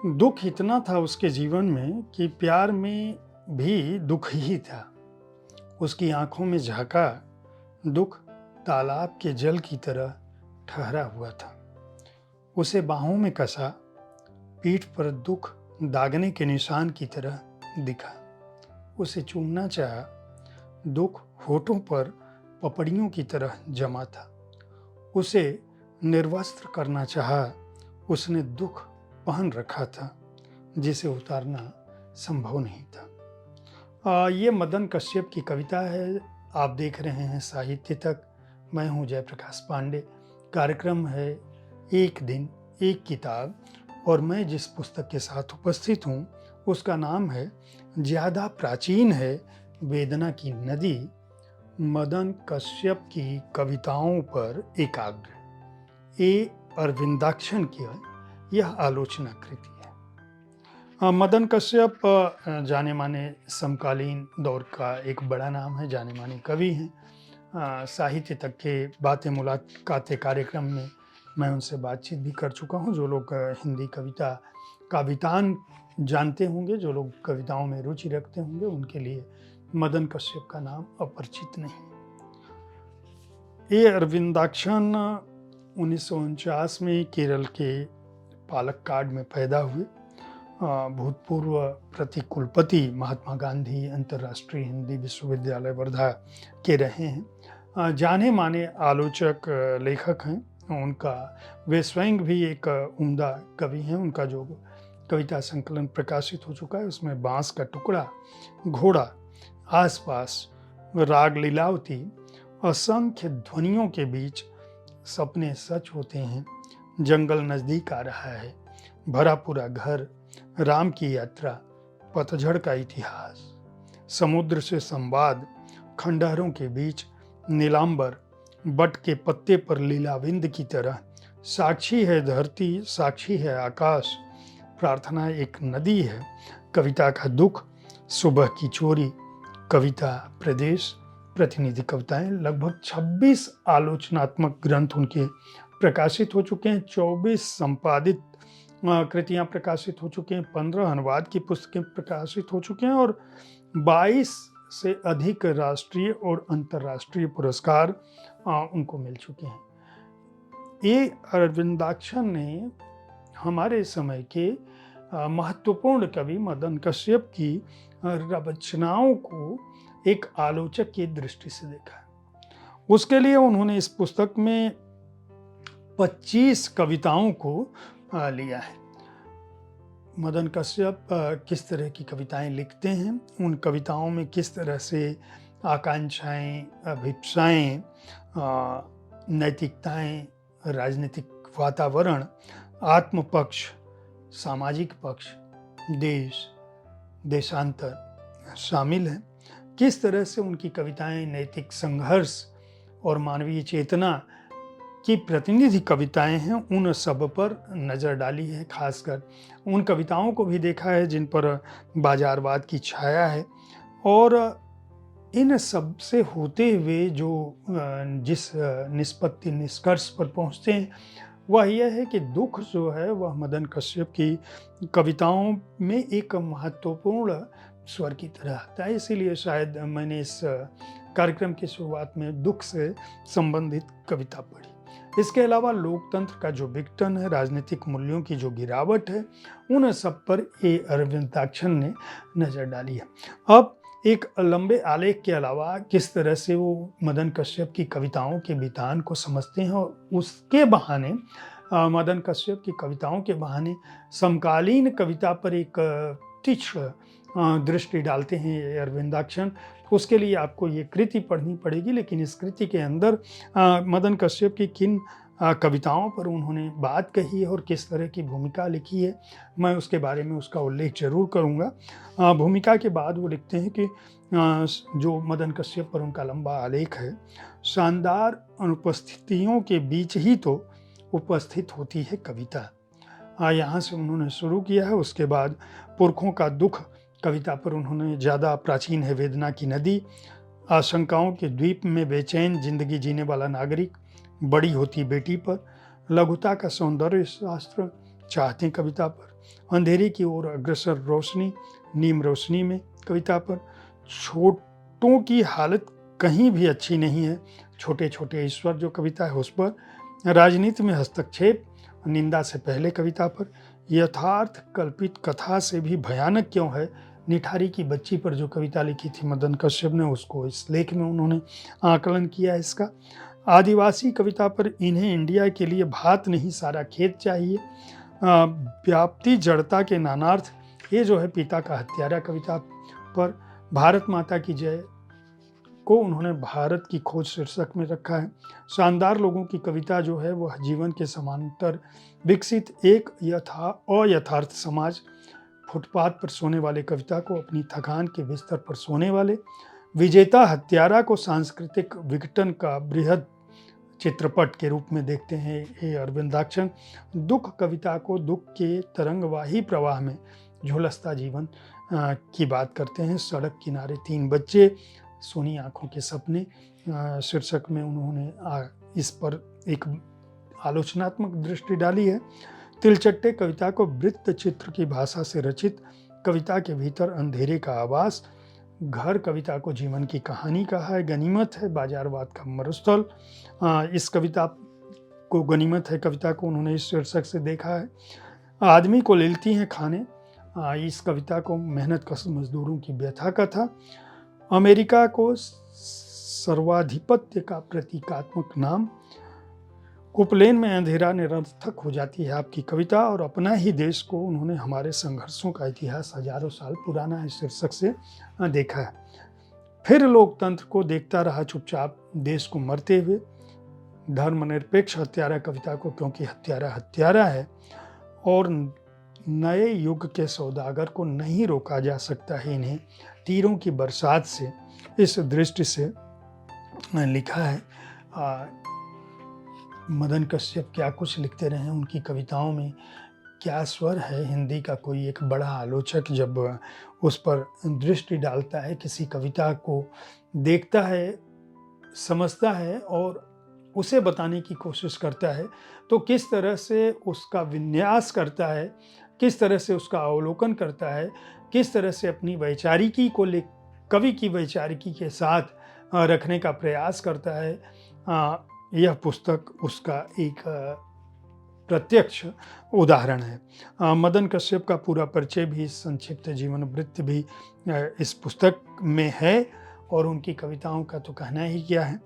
दुख इतना था उसके जीवन में कि प्यार में भी दुख ही था। उसकी आंखों में झांका दुख तालाब के जल की तरह ठहरा हुआ था। उसे बाहों में कसा, पीठ पर दुख दागने के निशान की तरह दिखा। उसे चूमना चाहा, दुख होठों पर पपड़ियों की तरह जमा था। उसे निर्वस्त्र करना चाहा, उसने दुख पहन रखा था जिसे उतारना संभव नहीं था। ये मदन कश्यप की कविता है। आप देख रहे हैं साहित्य तक। मैं हूं जयप्रकाश पांडे। कार्यक्रम है एक दिन एक किताब, और मैं जिस पुस्तक के साथ उपस्थित हूं उसका नाम है ज्यादा प्राचीन है वेदना की नदी, मदन कश्यप की कविताओं पर एकाग्र। ए अरविंदाक्षन की यह आलोचना कृति है। मदन कश्यप जाने माने समकालीन दौर का एक बड़ा नाम है, जाने माने कवि हैं। साहित्य तक के बातें मुलाकातें कार्यक्रम में मैं उनसे बातचीत भी कर चुका हूं। जो लोग हिंदी कवितान जानते होंगे, जो लोग कविताओं में रुचि रखते होंगे, उनके लिए मदन कश्यप का नाम अपरिचित नहीं। ए अरविंदाक्षन 1949 में केरल के पालक्काड में पैदा हुए। भूतपूर्व प्रतिकुलपति महात्मा गांधी अंतर्राष्ट्रीय हिंदी विश्वविद्यालय वर्धा के रहे हैं। जाने माने आलोचक लेखक हैं। वे स्वयं भी एक उम्दा कवि हैं। उनका जो कविता संकलन प्रकाशित हो चुका है उसमें बांस का टुकड़ा, घोड़ा, आसपास, राग लीलावती, असंख्य ध्वनियों के बीच सपने सच होते हैं, जंगल नजदीक आ रहा है, भरा पूरा घर, राम की यात्रा, पतझड़ का इतिहास, समुद्र से संवाद, खंडहरों के बीच नीलांबर, बट के पत्ते पर लीलाविंद की तरह, साक्षी है धरती, साक्षी है आकाश, प्रार्थना एक नदी है, कविता का दुख, सुबह की चोरी, कविता प्रदेश, प्रतिनिधि कविताएं। लगभग 26 आलोचनात्मक ग्रंथ उनके प्रकाशित हो चुके हैं, 24 संपादित कृतियां प्रकाशित हो चुके हैं, 15 अनुवाद की पुस्तकें प्रकाशित हो चुके हैं और 22 से अधिक राष्ट्रीय और अंतर्राष्ट्रीय पुरस्कार उनको मिल चुके हैं। ए अरविंदाक्षन ने हमारे समय के महत्वपूर्ण कवि मदन कश्यप की रचनाओं को एक आलोचक की दृष्टि से देखा। उसके लिए उन्होंने इस पुस्तक में 25 कविताओं को लिया है। मदन कश्यप किस तरह की कविताएं लिखते हैं, उन कविताओं में किस तरह से आकांक्षाएं, अभिप्साएं, नैतिकताएं, राजनीतिक वातावरण, आत्मपक्ष, सामाजिक पक्ष, देश, देशांतर शामिल है। किस तरह से उनकी कविताएं नैतिक संघर्ष और मानवीय चेतना की प्रतिनिधि कविताएं हैं, उन सब पर नज़र डाली है। खासकर उन कविताओं को भी देखा है जिन पर बाजारवाद की छाया है, और इन सब से होते हुए जो जिस निष्कर्ष पर पहुंचते हैं वह यह है कि दुख जो है वह मदन कश्यप की कविताओं में एक महत्वपूर्ण स्वर की तरह आता है। इसीलिए शायद मैंने इस कार्यक्रम की शुरुआत में दुख से संबंधित कविता पढ़ी। इसके अलावा लोकतंत्र का जो विघटन है, राजनीतिक मूल्यों की जो गिरावट है, उन सब पर ए अरविंदाक्षन ने नजर डाली है। अब एक लंबे आलेख के अलावा किस तरह से वो मदन कश्यप की कविताओं के वितान को समझते हैं और उसके बहाने मदन कश्यप की कविताओं के बहाने समकालीन कविता पर एक तीक्ष्ण दृष्टि डालते हैं अरविंदाक्षन। उसके लिए आपको ये कृति पढ़नी पड़ेगी, लेकिन इस कृति के अंदर मदन कश्यप की किन कविताओं पर उन्होंने बात कही है और किस तरह की भूमिका लिखी है, मैं उसके बारे में उसका उल्लेख जरूर करूँगा। भूमिका के बाद वो लिखते हैं कि जो मदन कश्यप पर उनका लंबा आलेख है, शानदार अनुपस्थितियों के बीच ही तो उपस्थित होती है कविता। यहाँ से उन्होंने शुरू किया है। उसके बाद पुरखों का दुख कविता पर उन्होंने ज़्यादा प्राचीन है वेदना की नदी, आशंकाओं के द्वीप में बेचैन जिंदगी जीने वाला नागरिक, बड़ी होती बेटी पर, लघुता का सौंदर्य शास्त्र चाहते कविता पर, अंधेरे की ओर अग्रसर रोशनी, नीम रोशनी में कविता पर। छोटों की हालत कहीं भी अच्छी नहीं है, छोटे छोटे ईश्वर जो कविता है उस पर। राजनीति में हस्तक्षेप, निंदा से पहले कविता पर। यथार्थ कल्पित कथा से भी भयानक क्यों है, निठारी की बच्ची पर जो कविता लिखी थी मदन कश्यप ने, उसको इस लेख में उन्होंने आकलन किया है इसका। आदिवासी कविता पर, इन्हें इंडिया के लिए भात नहीं सारा खेत चाहिए। व्याप्ति जड़ता के नानार्थ, ये जो है पिता का हत्यारा कविता पर। भारत माता की जय को उन्होंने भारत की खोज शीर्षक में रखा है। शानदार लोगों की कविता जो है वह जीवन के समांतर विकसित एक अयथार्थ समाज। फुटपाथ पर सोने वाले कविता को अपनी थकान के बिस्तर पर सोने वाले। विजेता हत्यारा को सांस्कृतिक विघटन का बृहद चित्रपट के रूप में देखते हैं ये अरविंदाक्षन। दुख कविता को दुख के तरंगवाही प्रवाह में झुलसता जीवन की बात करते हैं। सड़क किनारे 3 बच्चे, सोनी आंखों के सपने शीर्षक में उन्होंने इस पर एक आलोचनात्मक दृष्टि डाली है। तिलचट्टे कविता को वृत्त चित्र की भाषा से रचित, कविता के भीतर अंधेरे का आवास। घर कविता को जीवन की कहानी कहा है। गनीमत है बाजारवाद का मरुस्थल, इस कविता को गनीमत है कविता को उन्होंने इस शीर्षक से देखा है। आदमी को लिलती हैं खाने, इस कविता को मेहनत कश मजदूरों की व्यथा का था। अमेरिका को सर्वाधिपत्य का प्रतीकात्मक नाम। कुपलेन में अंधेरा निरर्थक हो जाती है आपकी कविता, और अपना ही देश को उन्होंने हमारे संघर्षों का इतिहास हजारों साल पुराना है शीर्षक से देखा है। फिर लोकतंत्र को देखता रहा चुपचाप देश को मरते हुए। धर्मनिरपेक्ष हत्यारा कविता को, क्योंकि हत्यारा हत्यारा है और नए युग के सौदागर को नहीं रोका जा सकता है इन्हें तीरों की बरसात से, इस दृष्टि से लिखा है। मदन कश्यप क्या कुछ लिखते रहे, उनकी कविताओं में क्या स्वर है। हिंदी का कोई एक बड़ा आलोचक जब उस पर दृष्टि डालता है, किसी कविता को देखता है, समझता है और उसे बताने की कोशिश करता है, तो किस तरह से उसका विन्यास करता है, किस तरह से उसका अवलोकन करता है, किस तरह से अपनी वैचारिकी को कवि की वैचारिकी के साथ रखने का प्रयास करता है। यह पुस्तक उसका एक प्रत्यक्ष उदाहरण है। मदन कश्यप का पूरा परिचय भी, संक्षिप्त जीवन वृत्त भी इस पुस्तक में है, और उनकी कविताओं का तो कहना ही क्या है।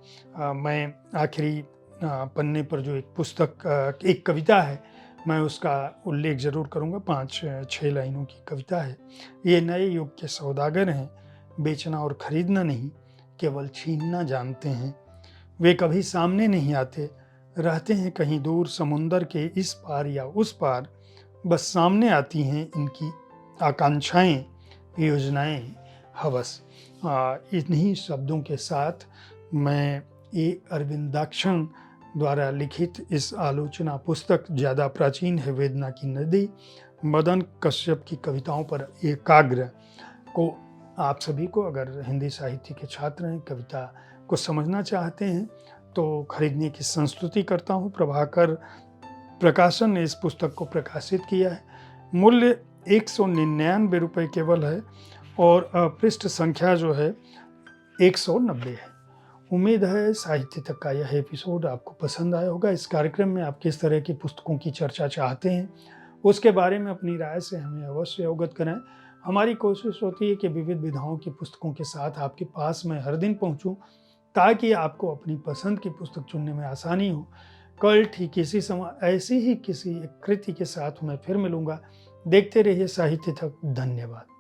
मैं आखिरी पन्ने पर जो एक कविता है, मैं उसका उल्लेख जरूर करूँगा। 5-6 लाइनों की कविता है। ये नए युग के सौदागर हैं, बेचना और खरीदना नहीं, केवल छीनना जानते हैं। वे कभी सामने नहीं आते, रहते हैं कहीं दूर समुंदर के इस पार या उस पार। बस सामने आती हैं इनकी आकांक्षाएं, योजनाएं, हवस। इन्हीं शब्दों के साथ मैं ये अरविंदाक्षन द्वारा लिखित इस आलोचना पुस्तक ज़्यादा प्राचीन है वेदना की नदी, मदन कश्यप की कविताओं पर एकाग्र को आप सभी को, अगर हिंदी साहित्य के छात्र हैं, कविता को समझना चाहते हैं, तो खरीदने की संस्तुति करता हूँ। प्रभाकर प्रकाशन ने इस पुस्तक को प्रकाशित किया है। मूल्य 199 रुपये केवल है, और पृष्ठ संख्या जो है 190 है। उम्मीद है साहित्य तक का यह एपिसोड आपको पसंद आया होगा। इस कार्यक्रम में आप किस तरह की पुस्तकों की चर्चा चाहते हैं, उसके बारे में अपनी राय से हमें अवश्य अवगत कराएं। हमारी कोशिश होती है कि विविध विधाओं की पुस्तकों के साथ आपके पास मैं हर दिन पहुंचूं, ताकि आपको अपनी पसंद की पुस्तक चुनने में आसानी हो। कल ठीक इसी समय ऐसी ही किसी एक कृति के साथ मैं फिर मिलूंगा। देखते रहिए साहित्य तक। धन्यवाद।